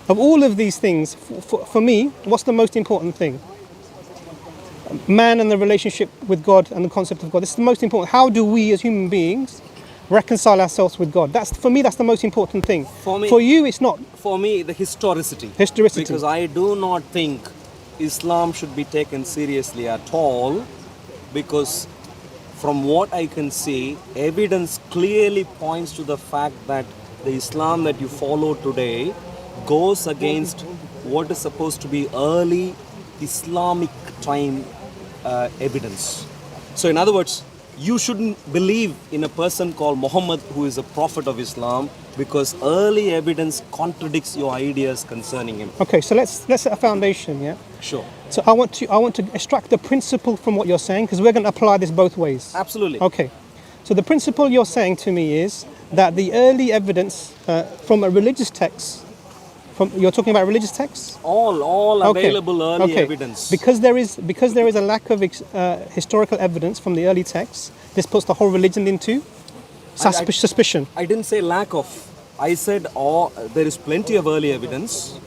of all of these things, for me, what's the most important thing? Man and the relationship with God and the concept of God. This is the most important. How do we as human beings reconcile ourselves with God? For me, that's the most important thing. For you, it's not. For me, the historicity. Historicity. Because I do not think Islam should be taken seriously at all, because from what I can see, evidence clearly points to the fact that the Islam that you follow today goes against what is supposed to be early Islamic time evidence. So in other words, you shouldn't believe in a person called Muhammad who is a prophet of Islam, because early evidence contradicts your ideas concerning him. Okay, so let's set a foundation, yeah? Sure. So I want to extract the principle from what you're saying, because we're going to apply this both ways. Absolutely. Okay. So the principle you're saying to me is that the early evidence from a religious text, you're talking about religious texts? All available early evidence. Because there is a lack of historical evidence from the early texts, this puts the whole religion into suspicion. I didn't say lack of. I said there is plenty of early evidence,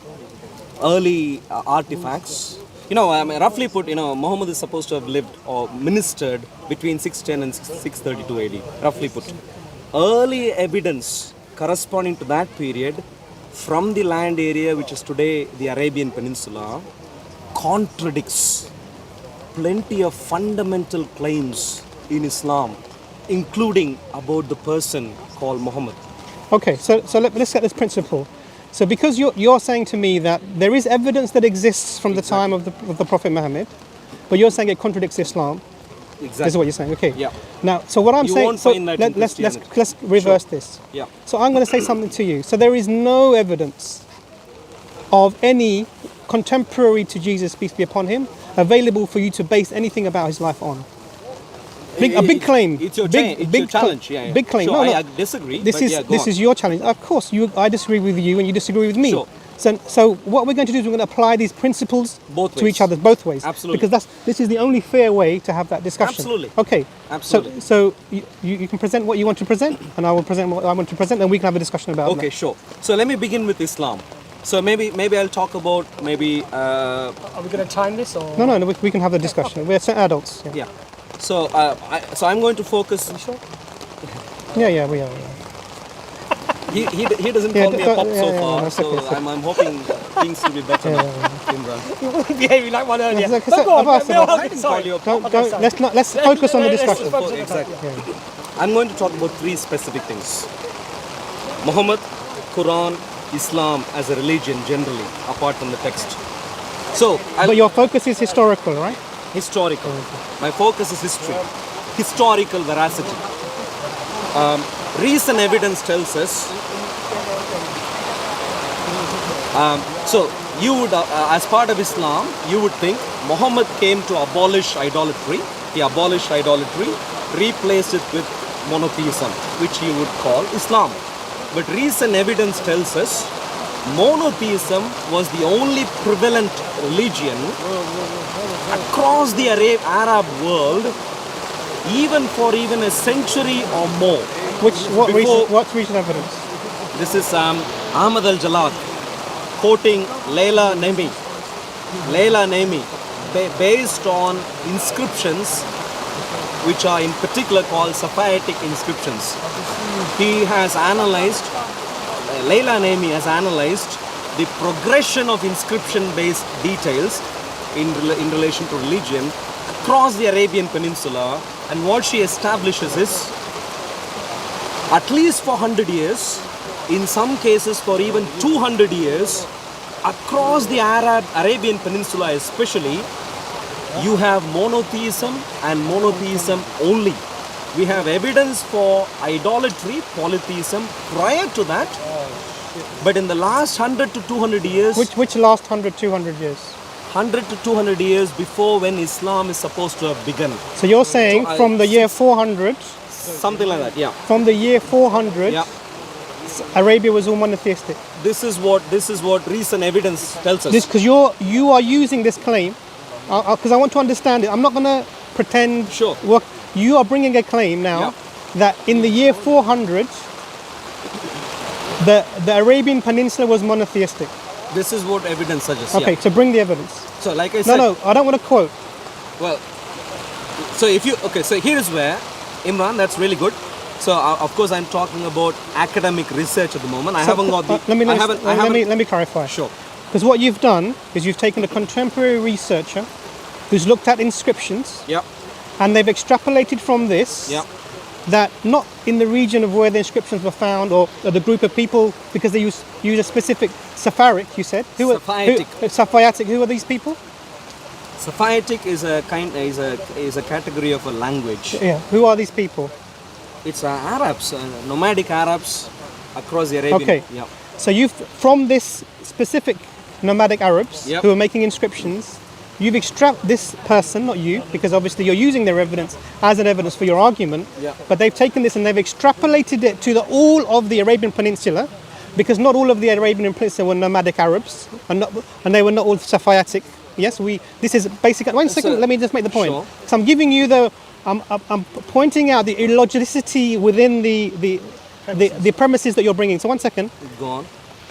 early artifacts. Roughly put, Muhammad is supposed to have lived or ministered between 610 and 632 AD. Roughly put, early evidence corresponding to that period from the land area which is today the Arabian Peninsula contradicts plenty of fundamental claims in Islam, including about the person called Muhammad. Okay, so let's get this principle. So because you're saying to me that there is evidence that exists from the time of the Prophet Muhammad, but you're saying it contradicts Islam. Exactly. This is what you're saying. Okay. Yeah. Now, so what I'm saying, won't find that in let's reverse this. Yeah. So I'm going to say something to you. So there is no evidence of any contemporary to Jesus, peace be upon him, available for you to base anything about his life on. A big claim. It's your big challenge. Big claim. Sure, No, I disagree. This is is your challenge. Of course, I disagree with you and you disagree with me. Sure. So what we're going to do is we're going to apply these principles to each other both ways. Absolutely. Because this is the only fair way to have that discussion. Absolutely. Okay. Absolutely. So you can present what you want to present, and I will present what I want to present, and we can have a discussion about it. Okay, sure. So let me begin with Islam. So maybe I'll talk about maybe. Are we going to time this or? No. We can have a discussion. We're adults. Yeah. So I'm going to focus. Are you sure? Yeah, we are. He doesn't call me a pop so far, no, so okay. I'm hoping things will be better now, Imran. You weren't behaving like one earlier. It's No, okay, go on, I've asked we'll about- hold it, sorry. Let's focus on the discussion. Exactly. I'm going to talk about three specific things: Muhammad, Quran, Islam as a religion generally, apart from the text. So, But your focus is historical, right? historical. My focus is history, historical veracity. Recent evidence tells us. So you would, as part of Islam, you would think Muhammad came to abolish idolatry. He abolished idolatry, replaced it with monotheism, which you would call Islam. But recent evidence tells us monotheism was the only prevalent religion across the Arab world, even for a century or more. What recent evidence? This is Ahmad al-Jalad quoting Layla Nemi, based on inscriptions which are in particular called Safavitic inscriptions. He has analyzed, Layla Nemi has analyzed the progression of inscription-based details in relation to religion across the Arabian Peninsula, and what she establishes is, at least for 100 years, in some cases for even 200 years, across the Arabian Peninsula especially, you have monotheism and monotheism only. We have evidence for idolatry, polytheism prior to that, but in the last 100 to 200 years... Which last 100, 200 years? 100 to 200 years before when Islam is supposed to have begun. So you're saying from the year 400... Something like that, yeah. From the year 400, Yeah. Arabia was all monotheistic. This is what recent evidence tells us. This because you are using this claim, because I want to understand it. I'm not going to pretend. Sure. You are bringing a claim now that in the year 400, the Arabian Peninsula was monotheistic. This is what evidence suggests. Okay, Yeah. so bring the evidence. So like I No, said, no, I don't want to quote. well, so if you okay, so here is where Imran, that's really good. So of course I'm talking about academic research at the moment. I haven't got the. Let me clarify. Sure. Because what you've done is you've taken a contemporary researcher who's looked at inscriptions Yeah. and they've extrapolated from this Yeah. that not in the region of where the inscriptions were found or the group of people, because they use a specific Sapphiatic, you said. Sapphiatic. Who are these people? Sapphiatic is a category of a language. Yeah. Who are these people? It's Arabs, nomadic Arabs across the Arabian. Okay. Yeah. So you've from this specific nomadic Arabs Yep. who are making inscriptions, you've extracted this person, not you, because obviously you're using their evidence as an evidence for your argument. Yeah. But they've taken this and they've extrapolated it to all of the Arabian Peninsula, because not all of the Arabian Peninsula were nomadic Arabs, and they were not all Sapphiatic. Yes, this is basically. One second, So- let me just make the point. Sure. So I'm giving you I'm pointing out the illogicity within the premises that you're bringing. So one second. Go on.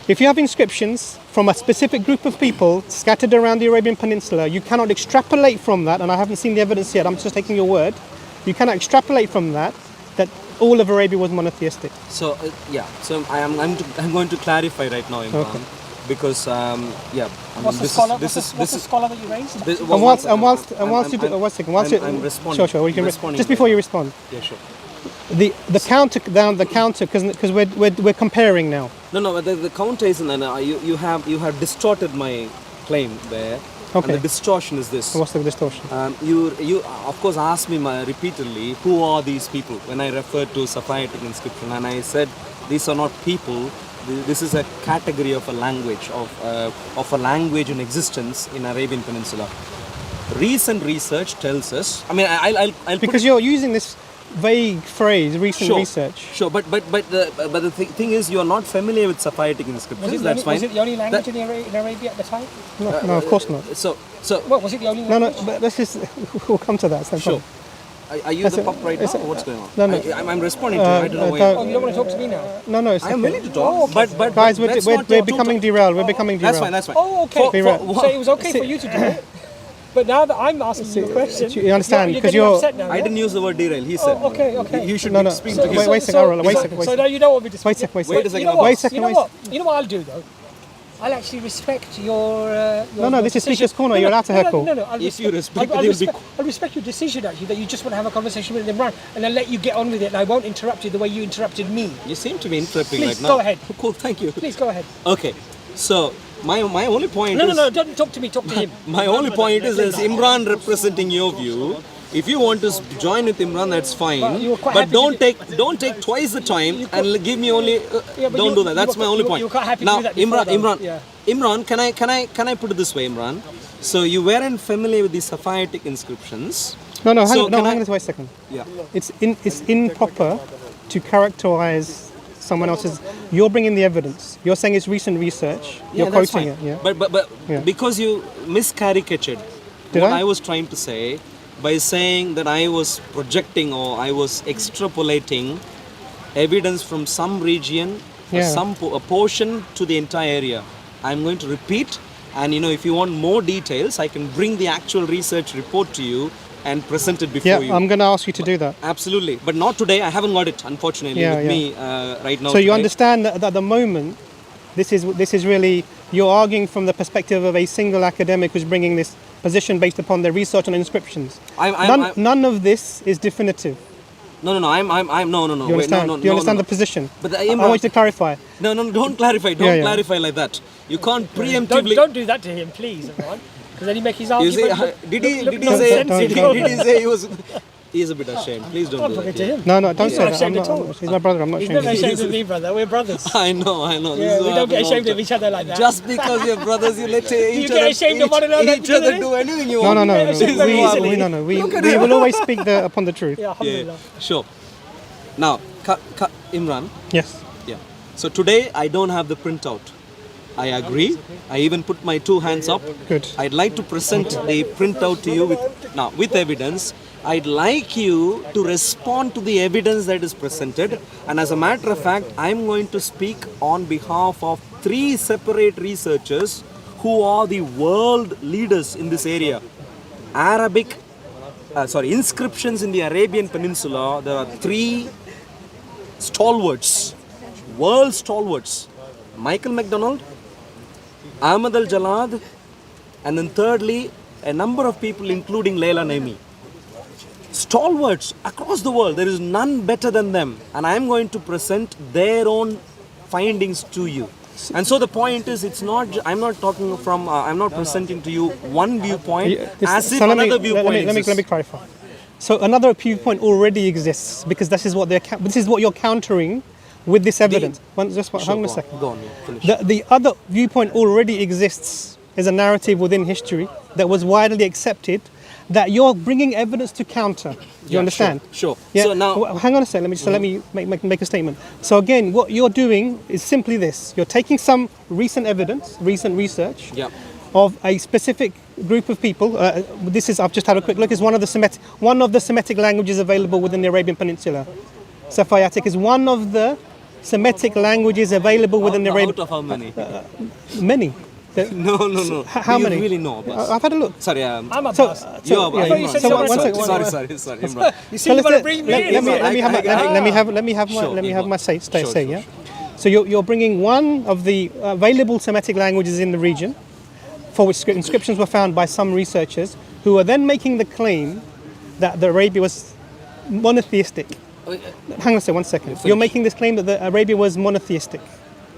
If you have inscriptions from a specific group of people scattered around the Arabian Peninsula, you cannot extrapolate from that, and I haven't seen the evidence yet, I'm just taking your word, you cannot extrapolate from that all of Arabia was monotheistic. So so I'm going to clarify right now, Imran, Okay. because What's the scholar? What's the scholar that you raised? And whilst you do, one second, I'm responding. Sure, you can Responding just before you respond. Yeah, sure. The counter because we're comparing now. No, the counter is you have distorted my claim there. Okay. And the distortion is this. What's the distortion? You of course asked me repeatedly who are these people when I referred to Sapphiatic inscription, and I said these are not people. This is a category of a language of a language in existence in Arabian Peninsula. Recent research tells us. I mean, I'll Because you're using this vague phrase, recent research. Sure, but the thing is, you are not familiar with Sapphiatic inscriptions. That's fine. Was it the only language in Arabia at the time? No, of course not. So What was it the only No, language? but let's just we'll come to that. It's no sure. problem. Are you the pup right now? Or what's going on? No. I'm responding to you. I don't know why. Oh, you don't want to talk to me now? No, it's I am okay. willing to talk, but Guys, let's we're not talk becoming too- derailed. We're becoming derailed. That's fine. Oh, okay. Right. So it was okay for you to do it, but now that I'm asking you a question, you understand, you're because getting you're- upset now. I yeah? didn't use the word derail. He said. Oh, okay. You should No. speak So- to his. Wait a second, Arul, wait a second. So now you don't want me to speak. Wait a second. Wait a second. You know Wait what? a second, You know wait a what? You know what I'll do though? I'll actually respect your. No, this is decision. Speaker's Corner, you're allowed to heckle. No. If you respect it, I'll you'll be- respect your decision actually that you just want to have a conversation with Imran, and I'll let you get on with it, and I won't interrupt you the way you interrupted me. You seem to be interrupting Please, right now. go ahead. Cool. Thank you. Please go ahead. Okay. So my only point is. No, don't talk to me. Talk to him. My only point is, as Imran representing your view, if you want to join with Imran, that's fine. But you were quite But happy don't take twice the time and give me only. Yeah, but don't you- do that. That's you my were- only you point. were quite happy to Now, do that before, Imran, though. Yeah. Imran, can I put it this way, Imran? So you weren't familiar with the Sapphiatic inscriptions. No, hang So on, can hang I- on, wait a second. Yeah. It's improper to characterize someone else's. You're bringing the evidence. You're saying it's recent research. You're that's quoting fine. it. Yeah. But Yeah. because you miscaricatured Did what I? I was trying to say by saying that I was projecting or I was extrapolating evidence from some region, or Yeah. a portion to the entire area. I'm going to repeat, and if you want more details, I can bring the actual research report to you and present it before Yeah, you. I'm going to ask you to do that. Absolutely, but not today. I haven't got it, unfortunately, Yeah, with yeah. me right now. So you today. understand that at the moment, this is really you're arguing from the perspective of a single academic who's bringing this position based upon their research on inscriptions. None of this is definitive. No. I'm no. You understand? Wait, no. Do you understand no. the position? But I want you to clarify. No, don't clarify. Don't Yeah. clarify like that. You can't Don't, preemptively. don't do that to him, please, Imran. Because then he make his You argument. see, did he look say? Did nonsensical. he say he was? He is a bit ashamed. Please don't I'm do talking that. to yeah. him. No, don't He's say not that. ashamed at all. He's my brother. I'm not He's ashamed. never of you. ashamed of me, brother. We're brothers. I know. Yeah, This is we what don't get happens ashamed all of the each other like that. Just because you're brothers, you let each get ashamed of one another each because of other this? do anything you No, want. no. It's very easily. We Look at we him. will always speak upon the truth. Yeah, alhamdulillah. Sure. Now, Imran. Yes. Yeah. So today I don't have the printout. I agree. I even put my two hands up. Good. I'd like to present the printout to you with evidence. I'd like you to respond to the evidence that is presented. And as a matter of fact, I'm going to speak on behalf of 3 separate researchers who are the world leaders in this area. Inscriptions in the Arabian Peninsula. There are 3 stalwarts, world stalwarts. Michael MacDonald, Ahmad al-Jalad, and then thirdly, a number of people including Leila Naimi. Stalwarts across the world, there is none better than them, and I am going to present their own findings to you. And so the point is, it's not. I'm not talking from. I'm not presenting to you one viewpoint as if So another viewpoint exists. let me clarify. So another viewpoint already exists because this is what you're countering with this evidence. Hang on a second. Go on, yeah, finish. The other viewpoint already exists as a narrative within history that was widely accepted, that you're bringing evidence to counter. You understand? Sure. Yeah. So now, hang on a second. Let me make a statement. So again, what you're doing is simply this: you're taking some recent evidence, recent research of a specific group of people. I've just had a quick look. Is one of the Semitic languages available within the Arabian Peninsula. Safaitic is one of the Semitic languages available within the Arabian. out of how many? Many. No. How Do many? You really know, boss? I've had a look. Sorry, I'm a So- boss. you are. yeah, thought you said so you one were second, Sorry, Imran. You see, you want to bring me in. let me have my say. Sure. Yeah. So you're bringing one of the available Semitic languages in the region, for which inscriptions were found by some researchers, who are then making the claim that the Arabia was monotheistic. Hang on a second, 1 second. You're making this claim that the Arabia was monotheistic.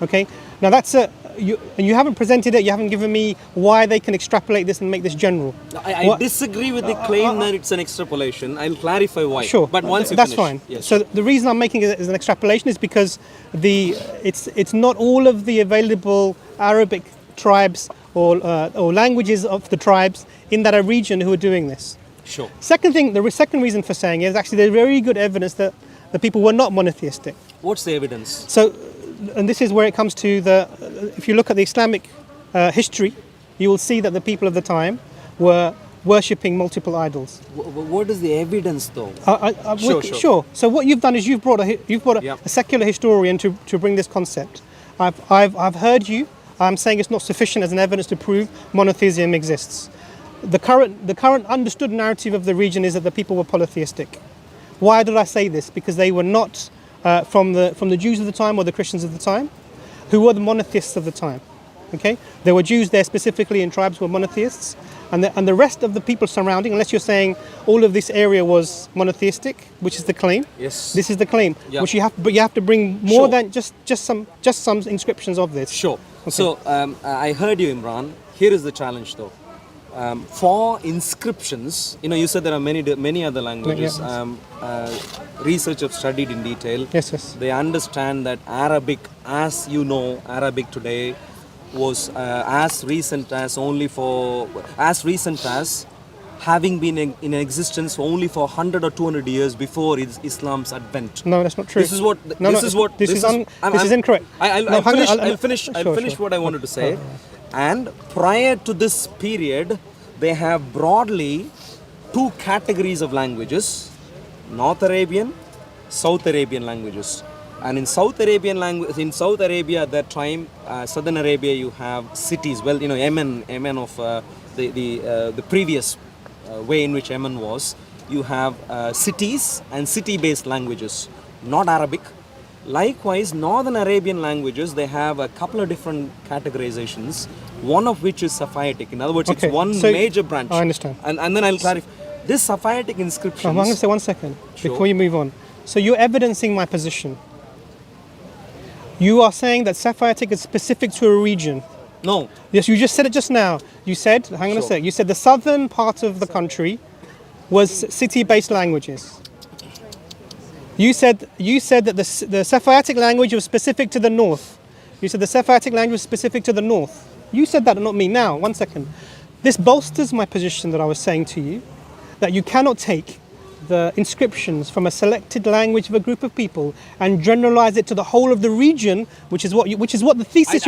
Okay. Now that's you haven't presented it. You haven't given me why they can extrapolate this and make this general. I disagree with the claim that it's an extrapolation. I'll clarify why. Sure, But once you that's finish. fine. Yes. So the reason I'm making it as an extrapolation is because it's not all of the available Arabic tribes or languages of the tribes in that region who are doing this. Sure. Second thing, the second reason for saying it is actually there's very good evidence that the people were not monotheistic. What's the evidence? So, and this is where it comes to if you look at the Islamic history, you will see that the people of the time were worshipping multiple idols. What is the evidence, though? Sure. So what you've done is you've brought a secular historian to bring this concept. I've heard you. I'm saying it's not sufficient as an evidence to prove monotheism exists. The current understood narrative of the region is that the people were polytheistic. Why did I say this? Because they were not from the Jews of the time or the Christians of the time, who were the monotheists of the time. Okay, there were Jews there specifically in tribes who were monotheists, and the rest of the people surrounding, unless you're saying all of this area was monotheistic, which is the claim. Yes. This is the claim, Yeah. which you have to bring more Sure. than just some inscriptions of this. Sure. Okay. So I heard you, Imran. Here is the challenge, though. For inscriptions, you said there are many other languages. Research have studied in detail. Yes. They understand that Arabic, as you know, Arabic today was as recent as having been in existence only for 100 or 200 years before Islam's advent. No, that's not true. This is what. This is incorrect. I'll finish what I wanted to say. And prior to this period, they have broadly 2 categories of languages: North Arabian, South Arabian languages. And in South Arabia at that time, Southern Arabia, you have cities. Well, Yemen of the previous way in which Yemen was. You have cities and city-based languages, not Arabic. Likewise, Northern Arabian languages, they have a couple of different categorizations, one of which is Safaitic. In other words, it's one major branch. I understand. And then I'll clarify. This Safaitic inscription. I'm going to say 1 second before Sure. you move on. So you're evidencing my position. You are saying that Safaitic is specific to a region. No. Yes, you just said it just now. You said, hang on a Sure. sec, you said the southern part of the country was city-based languages. You said that the Safaitic language was specific to the north. You said the Safaitic language was specific to the north. You said that, not me. Now, 1 second. This bolsters my position that I was saying to you, that you cannot take the inscriptions from a selected language of a group of people and generalize it to the whole of the region, which is what the thesis